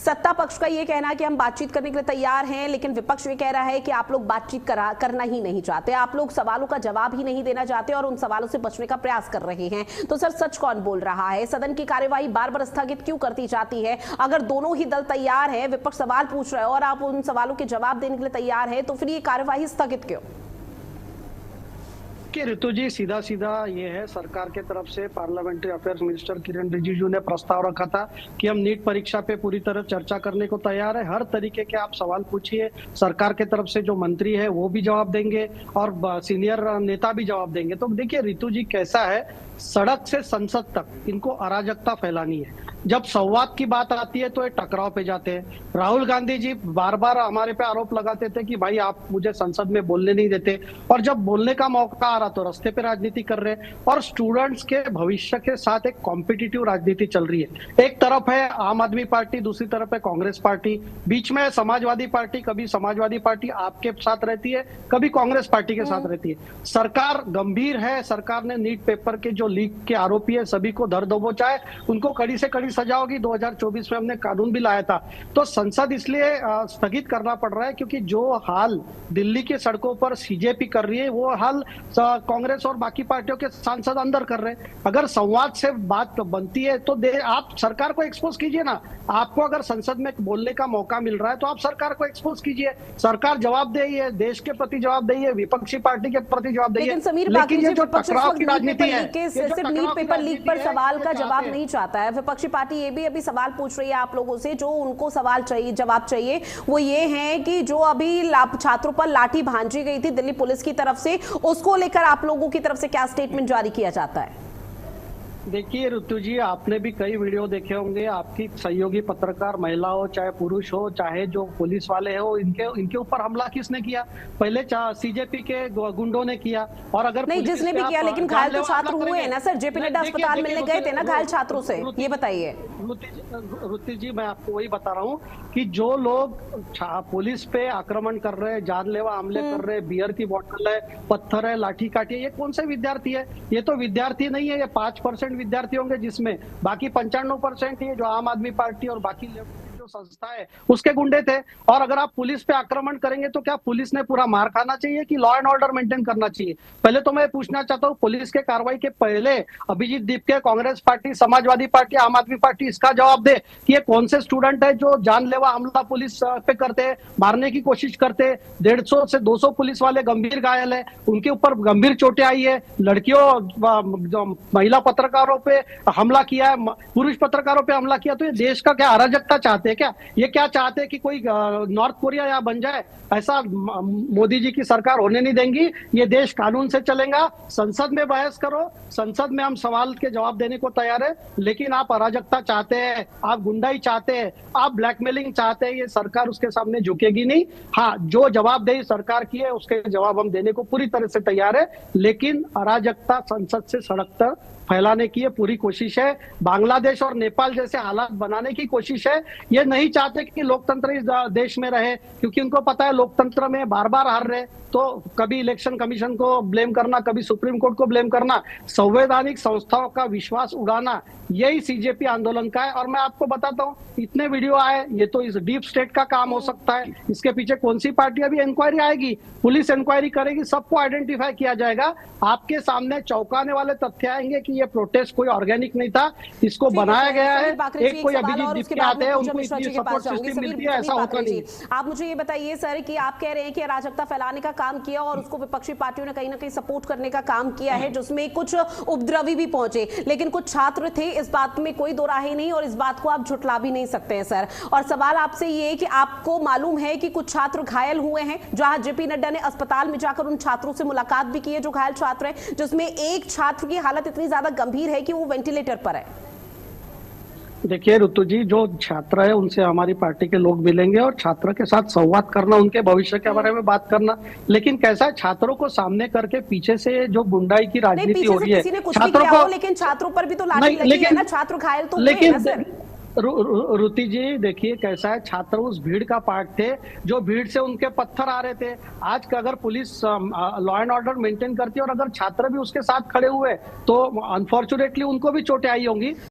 सत्ता पक्ष का ये कहना है कि हम बातचीत करने के लिए तैयार हैं, लेकिन विपक्ष ये कह रहा है कि आप लोग बातचीत करना ही नहीं चाहते, आप लोग सवालों का जवाब ही नहीं देना चाहते और उन सवालों से बचने का प्रयास कर रहे हैं। तो सर सच कौन बोल रहा है? सदन की कार्यवाही बार बार स्थगित क्यों करती जाती है? अगर दोनों ही दल तैयार है, विपक्ष सवाल पूछ रहा है और आप उन सवालों के जवाब देने के लिए तैयार है, तो फिर ये कार्यवाही स्थगित क्यों? कि ऋतु जी, सीधा सीधा ये है, सरकार के तरफ से पार्लियामेंट्री अफेयर्स मिनिस्टर किरण रिजिजू ने प्रस्ताव रखा था कि हम नीट परीक्षा पे पूरी तरह चर्चा करने को तैयार है। हर तरीके के आप सवाल पूछिए, सरकार के तरफ से जो मंत्री है वो भी जवाब देंगे और सीनियर नेता भी जवाब देंगे। तो देखिए ऋतु जी, कैसा है, सड़क से संसद तक इनको अराजकता फैलानी है। जब संवाद की बात आती है तो ये टकराव पे जाते हैं। राहुल गांधी जी बार बार हमारे पे आरोप लगाते थे कि भाई आप मुझे संसद में बोलने नहीं देते, और जब बोलने का मौका आ रहा तो रास्ते पे राजनीति कर रहे हैं। और स्टूडेंट्स के भविष्य के साथ एक कॉम्पिटिटिव राजनीति चल रही है। एक तरफ है आम आदमी पार्टी, दूसरी तरफ है कांग्रेस पार्टी, बीच में समाजवादी पार्टी। कभी समाजवादी पार्टी आपके साथ रहती है, कभी कांग्रेस पार्टी के साथ रहती है। सरकार गंभीर है। सरकार ने नीट पेपर के जो लीक के आरोपी है सभी को दर दबोचा है, उनको कड़ी से कड़ी सजा होगी। 2024 में हमने कानून भी लाया था। तो संसद इसलिए स्थगित करना पड़ रहा है क्योंकि जो हाल दिल्ली के सड़कों पर सीजेपी कर रही है वो हाल कांग्रेस और बाकी पार्टियों के सांसद अंदर कर रहे हैं। अगर संवाद से बात बनती है तो आप सरकार को एक्सपोज कीजिए ना। आपको अगर संसद में बोलने का मौका मिल रहा है तो आप सरकार को एक्सपोज कीजिए। सरकार जवाब दे, ये देश के प्रति जवाब दे, विपक्षी पार्टी के प्रति जवाब दे। लेकिन ये जो टकराव की राजनीति है, सिर्फ नीट पेपर लीक पर सवाल का जवाब नहीं चाहता है। विपक्षी पार्टी ये भी अभी सवाल पूछ रही है आप लोगों से, जो उनको सवाल चाहिए, जवाब चाहिए, वो ये है कि जो अभी छात्रों पर लाठी भांजी गई थी दिल्ली पुलिस की तरफ से, उसको लेकर आप लोगों की तरफ से क्या स्टेटमेंट जारी किया जाता है? देखिए ऋतु जी, आपने भी कई वीडियो देखे होंगे। आपकी सहयोगी पत्रकार, महिला हो चाहे पुरुष हो, चाहे जो पुलिस वाले हो, इनके ऊपर हमला किसने किया? पहले सीजेपी के गुंडों ने किया। और अगर नहीं, जिसने भी किया, लेकिन घायल तो छात्र हुए हैं ना सर। जेपी नड्डा अस्पताल मिलने गए थे ना घायल छात्रों से, ये बताइए। ऋतु जी, मैं आपको वही बता रहा हूँ कि जो लोग पुलिस पे आक्रमण कर रहे हैं, जानलेवा हमले कर रहे हैं, बियर की बोतल है, पत्थर है, लाठी काठी है, ये कौन से विद्यार्थी है? ये तो विद्यार्थी नहीं है। ये 5% विद्यार्थी होंगे, जिसमें बाकी 95% ये जो आम आदमी पार्टी और बाकी जो संस्था है उसके गुंडे थे। और अगर आप पुलिस पे आक्रमण करेंगे तो क्या पुलिस ने पूरा मार खाना चाहिए कि लॉ एंड ऑर्डर मेंटेन करना चाहिए? पहले तो मैं पूछना चाहता हूँ, पुलिस के कार्रवाई के पहले अभिजीत दीपके, कांग्रेस पार्टी, समाजवादी पार्टी, आम आदमी पार्टी इसका जवाब दे कि ये कौन से स्टूडेंट है जो जानलेवा हमला पुलिस पे करते हैं, मारने की कोशिश करते हैं। 150 से 200 पुलिस वाले गंभीर घायल है, उनके ऊपर गंभीर चोटें आई है। लड़कियों, महिला पत्रकारों पे हमला किया है, पुरुष पत्रकारों पे हमला किया। तो ये देश का क्या अराजकता चाहते हैं क्या? ये क्या चाहते हैं कि कोई नॉर्थ कोरिया यहाँ बन जाए? ऐसा मोदी जी की सरकार होने नहीं देंगी। ये देश कानून से चलेगा। संसद में बहस करो, संसद में हम सवाल के जवाब देने को तैयार है। लेकिन आप अराजकता चाहते हैं, आप गुंडाई चाहते हैं, आप ब्लैकमेलिंग चाहते हैं, ये सरकार उसके सामने झुकेगी नहीं। हाँ, जो जवाबदेही सरकार की है उसके जवाब हम देने को पूरी तरह से तैयार है। लेकिन अराजकता संसद से सड़क तक फैलाने की ये पूरी कोशिश है। बांग्लादेश और नेपाल जैसे हालात बनाने की कोशिश है। ये नहीं चाहते कि लोकतंत्र इस देश में रहे, क्योंकि उनको पता है लोकतंत्र में बार बार हार रहे। तो कभी इलेक्शन कमीशन को ब्लेम करना, कभी सुप्रीम कोर्ट को ब्लेम करना, संवैधानिक संस्थाओं का विश्वास उड़ाना, यही सीजेपी आंदोलन का है। और मैं आपको बताता हूँ, इतने वीडियो आए, ये तो इस डीप स्टेट का काम हो सकता है। इसके पीछे कौन सी पार्टी, अभी इंक्वायरी आएगी, पुलिस इंक्वायरी करेगी, सबको आइडेंटिफाई किया जाएगा। आपके सामने चौंकाने वाले तथ्य आएंगे कि ये प्रोटेस्ट कोई ऑर्गेनिक नहीं था, इसको बनाया गया है। एक कोई अभिजीत दीपके आते हैं, उनको इतनी सपोर्ट सिस्टम मिलती है, ऐसा होता नहीं। आप मुझे ये बताइए सर कि आप कह रहे हैं कि अराजकता फैलाने का काम किया और उसको विपक्षी पार्टियों ने कहीं ना कहीं सपोर्ट करने का काम किया है, जिसमें कुछ उपद्रवी भी पहुंचे, लेकिन कुछ छात्र थे, इस बात में कोई दो राय नहीं और इस बात को आप झुठला भी नहीं सकते हैं सर। और सवाल आपसे ये है कि आपको मालूम है कि कुछ छात्र घायल हुए हैं, जहां जेपी नड्डा ने अस्पताल में जाकर उन छात्रों से मुलाकात भी की है जो घायल छात्र हैं, जिसमें एक छात्र की हालत इतनी ज्यादा गंभीर है कि वो वेंटिलेटर पर है। देखिए ऋतु जी, जो छात्र है उनसे हमारी पार्टी के लोग मिलेंगे और छात्र के साथ संवाद करना, उनके भविष्य के बारे में बात करना। लेकिन कैसा है, छात्रों को सामने करके पीछे से जो गुंडाई की राजनीति हो रही है, छात्रों को, लेकिन छात्रों पर भी तो लाठी लगी है ना, छात्र घायल तो हुए हैं ना सर। रुति जी देखिए कैसा है, छात्र उस भीड़ का पार्ट थे, जो भीड़ से उनके पत्थर आ रहे थे। आज का अगर police law and order maintain करती है और अगर छात्र भी उसके साथ खड़े हुए तो अनफॉर्चुनेटली उनको भी चोटें आई होंगी।